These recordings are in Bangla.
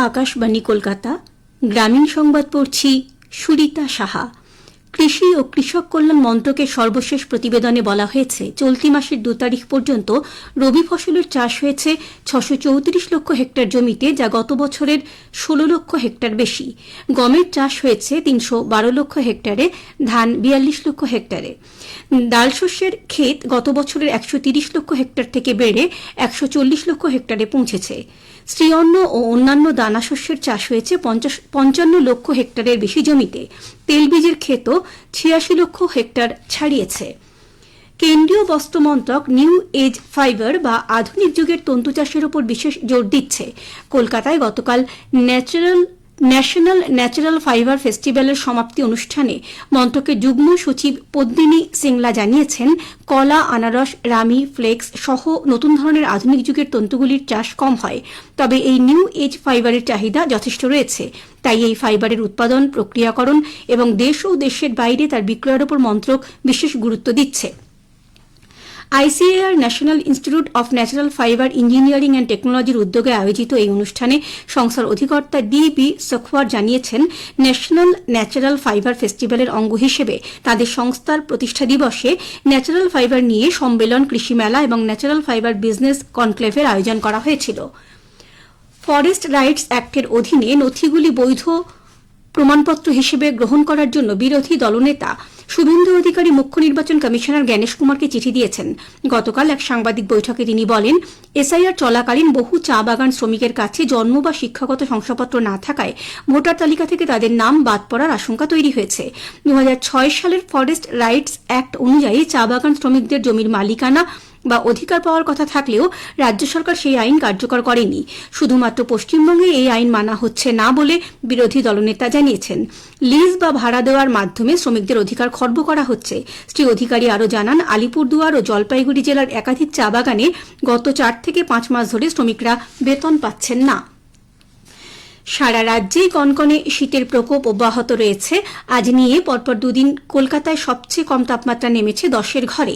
আকাশবাণী কলকাতা। গ্রামীণ সংবাদ পড়ছি সুরিতা সাহা। কৃষি ও কৃষক কল্যাণ মন্ত্রকের সর্বশেষ প্রতিবেদনে বলা হয়েছে, চলতি মাসের 2 তারিখ পর্যন্ত রবি ফসলের চাষ হয়েছে 634 লক্ষ হেক্টর জমিতে, যা গত বছরের 16 লক্ষ হেক্টর বেশি। গমের চাষ হয়েছে 312 লক্ষ হেক্টরে, ধান 42 লক্ষ হেক্টরে। ডাল শস্যের ক্ষেত গত বছরের 130 লক্ষ হেক্টর থেকে বেড়ে 140 লক্ষ হেক্টরে পৌঁছেছে। শ্রীঅন্ন ও অন্যান্য দানা শস্যের চাষ হয়েছে 55 লক্ষ হেক্টরের বেশি জমিতে। তেলবীজের ক্ষেতও 86 লক্ষ হেক্টর ছাড়িয়েছে। কেন্দ্রীয় বস্ত্র মন্ত্রক নিউ এজ ফাইবার বা আধুনিক যুগের তন্তু চাষের উপর বিশেষ জোর দিচ্ছে। কলকাতায় গতকাল ন্যাশনাল ন্যাচারাল ফাইবার ফেস্টিভ্যালের সমাপ্তি অনুষ্ঠানে মন্ত্রকের যুগ্ম সচিব পদ্মিনী সিংলা জানিয়েছেন, কলা, আনারস, রামি, ফ্লেক্স সহ নতুন ধরনের আধুনিক যুগের তন্তুগুলির চাষ কম হয়, তবে এই নিউ এজ ফাইবারের চাহিদা যথেষ্ট রয়েছে। তাই এই ফাইবারের উৎপাদন, প্রক্রিয়াকরণ এবং দেশ ও দেশের বাইরে তার বিক্রয়ের উপর মন্ত্রক বিশেষ গুরুত্ব দিচ্ছে। ICAR national institute of natural fibre engineering and টেকনোলজির উদ্যোগে আয়োজিত এই অনুষ্ঠানে সংস্থার অধিকর্তা ডি.বি. সখওয়ার জানিয়েছেন, ন্যাশনাল ন্যাচারাল ফাইবার ফেস্টিভ্যালের অঙ্গ হিসেবে তাদের সংস্থার প্রতিষ্ঠা দিবসে ন্যাচারাল ফাইবার নিয়ে সম্মেলন, কৃষি মেলা এবং ন্যাচারাল ফাইবার বিজনেস কনক্লেভের আয়োজন করা হয়েছিল। ফরেস্ট রাইটস অ্যাক্টের অধীনে নথিগুলি বৈধ প্রমাণপত্র হিসেবে গ্রহণ করার জন্য বিরোধী দলনেতা শুভেন্দু অধিকারী মুখ্য নির্বাচন কমিশনার জ্ঞানেশ কুমারকে চিঠি দিয়েছেন। গতকাল এক সাংবাদিক বৈঠকে তিনি বলেন, এসআইআর চলাকালীন বহু চা বাগান শ্রমিকের কাছে জন্ম বা শিক্ষাগত শংসাপত্র না থাকায় ভোটার তালিকা থেকে তাদের নাম বাদ পড়ার আশঙ্কা তৈরি হয়েছে। 2006 সালের ফরেস্ট রাইটস অ্যাক্ট অনুযায়ী চা বাগান শ্রমিকদের জমির মালিকানা বা অধিকার পাওয়ার কথা থাকলেও রাজ্য সরকার সেই আইন কার্যকর করেনি। শুধুমাত্র পশ্চিমবঙ্গে এই আইন মানা হচ্ছে না বলে বিরোধী দলনেতা জানিয়েছেন। লিজ বা ভাড়া দেওয়ার মাধ্যমে শ্রমিকদের অধিকার খর্ব করা হচ্ছে। শ্রী অধিকারী আরও জানান, আলিপুরদুয়ার ও জলপাইগুড়ি জেলার একাধিক চা বাগানে গত 4 থেকে 5 মাস ধরে শ্রমিকরা বেতন পাচ্ছেন না। সারা রাজ্যেই কনকনে শীতের প্রকোপ অব্যাহত রয়েছে। আজ নিয়ে পরপর 2 দিন কলকাতায় সবচেয়ে কম তাপমাত্রা নেমেছে 10-এর ঘরে।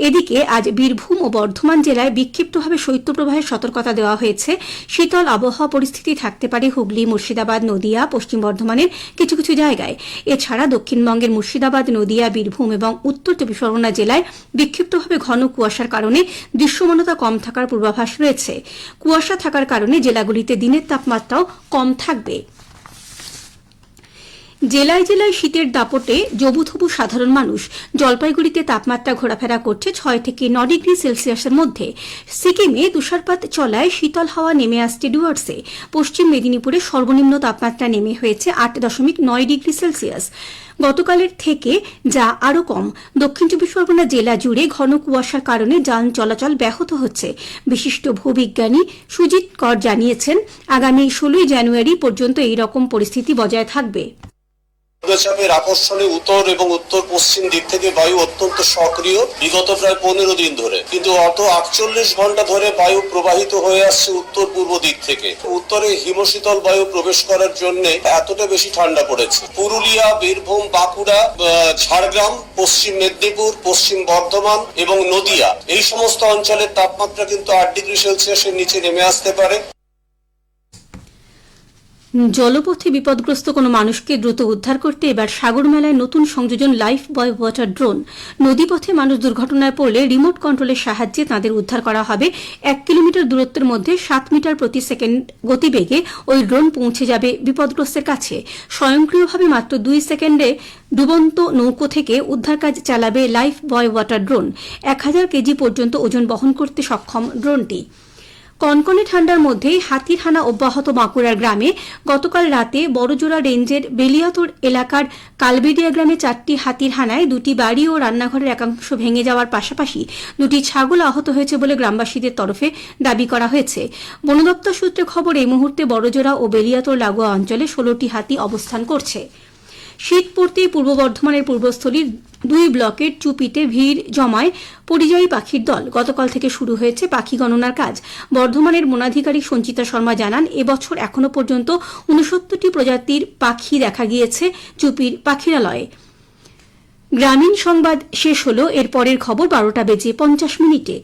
এদিকে আজ বীরভূম ও বর্ধমান জেলায় বিক্ষিপ্তভাবে শৈত্যপ্রবাহের সতর্কতা দেওয়া হয়েছে। শীতল আবহাওয়া পরিস্থিতি থাকতে পারে হুগলি, মুর্শিদাবাদ, নদিয়া, পশ্চিম বর্ধমানের কিছু কিছু জায়গায়। এছাড়া দক্ষিণবঙ্গের মুর্শিদাবাদ, নদিয়া, বীরভূম এবং উত্তর 24 পরগনা জেলায় বিক্ষিপ্তভাবে ঘন কুয়াশার কারণে দৃশ্যমানতা কম থাকার পূর্বাভাস রয়েছে। কুয়াশা থাকার কারণে জেলাগুলিতে দিনের তাপমাত্রাও কম থাকবে। জেলায় জেলায় শীতের দাপটে জবুথবু সাধারণ মানুষ। জলপাইগুড়িতে তাপমাত্রা ঘোরাফেরা করছে 6 থেকে 9 ডিগ্রি সেলসিয়াসের মধ্যে। সিকিমে তুষারপাত চলায় শীতল হাওয়া নেমে আসছে ডুয়ার্সে। পশ্চিম মেদিনীপুরে সর্বনিম্ন তাপমাত্রা নেমে হয়েছে 8.9 ডিগ্রি সেলসিয়াস গতকালের থেকে, যা আরও কম। দক্ষিণ 24 পরগনা জেলা জুড়ে ঘন কুয়াশার কারণে যান চলাচল ব্যাহত হচ্ছে। বিশিষ্ট ভূবিজ্ঞানী সুজিত কর জানিয়েছেন, আগামী 16 জানুয়ারি পর্যন্ত এই রকম পরিস্থিতি বজায় থাকবে। চাপের আকর্ষণে উত্তর এবং উত্তর পশ্চিম দিক থেকে বায়ু অত্যন্ত সক্রিয় বিগত প্রায় 15 দিন ধরে, কিন্তু অত 48 ঘন্টা ধরে বায়ু প্রবাহিত হয়ে আসছে উত্তর পূর্ব দিক থেকে। উত্তরে হিমশীতল বায়ু প্রবেশ করার জন্য এতটা বেশি ঠান্ডা পড়েছে। পুরুলিয়া, বীরভূম, বাঁকুড়া, ঝাড়গ্রাম, পশ্চিম মেদিনীপুর, পশ্চিম বর্ধমান এবং নদিয়া, এই সমস্ত অঞ্চলের তাপমাত্রা কিন্তু 8 ডিগ্রি সেলসিয়াসের নিচে নেমে আসতে পারে। জলপথে বিপদগ্রস্ত কোনো মানুষকে দ্রুত উদ্ধার করতে এবার সাগর মেলায় নতুন সংযোজন লাইফ বয় ওয়াটার ড্রোন। নদীপথে মানুষ দুর্ঘটনায় পড়লে রিমোট কন্ট্রোলের সাহায্যে তাদের উদ্ধার করা হবে। 1 কিলোমিটার দূরত্বের মধ্যে 7 মিটার প্রতি সেকেন্ড গতিবেগে ওই ড্রোন পৌঁছে যাবে বিপদগ্রস্তের কাছে। স্বয়ংক্রিয়ভাবে মাত্র 2 সেকেন্ডে ডুবন্ত নৌকো থেকে উদ্ধার কাজ চালাবে লাইফ বয় ওয়াটার ড্রোন। 1000 কেজি পর্যন্ত ওজন বহন করতে সক্ষম ড্রোনটি। কনকনে ঠান্ডার মধ্যেই হাতির হানা অব্যাহত বাঁকুড়ার গ্রামে। গতকাল রাতে বড়জোড়া রেঞ্জের বেলিয়াতোড় এলাকার কালবেদিয়া গ্রামে 4টি হাতির হানায় 2টি বাড়ি ও রান্নাঘরের একাংশ ভেঙে যাওয়ার পাশাপাশি 2টি ছাগল আহত হয়েছে বলে গ্রামবাসীদের তরফে দাবি করা হয়েছে। বন দপ্তর সূত্রে খবর, এই মুহূর্তে বড়জোড়া ও বেলিয়াতোড় লাগোয়া অঞ্চলে 16টি হাতি অবস্থান করছে। শীত পড়তেই পূর্ব বর্ধমানের পূর্বস্থলীর 2 ব্লকের চুপিতে ভিড় জমায় পরিযায়ী পাখির দল। গতকাল থেকে শুরু হয়েছে পাখি গণনার কাজ। বর্ধমানের বনাধিকারিক সঞ্চিতা শর্মা জানান, এবছর এখনো পর্যন্ত 69টি প্রজাতির পাখি দেখা গিয়েছে চুপির পাখিরালয়ে। গ্রামীণ সংবাদ শেষ হল। এর পরের খবর 12টা বেজে 50 মিনিটে।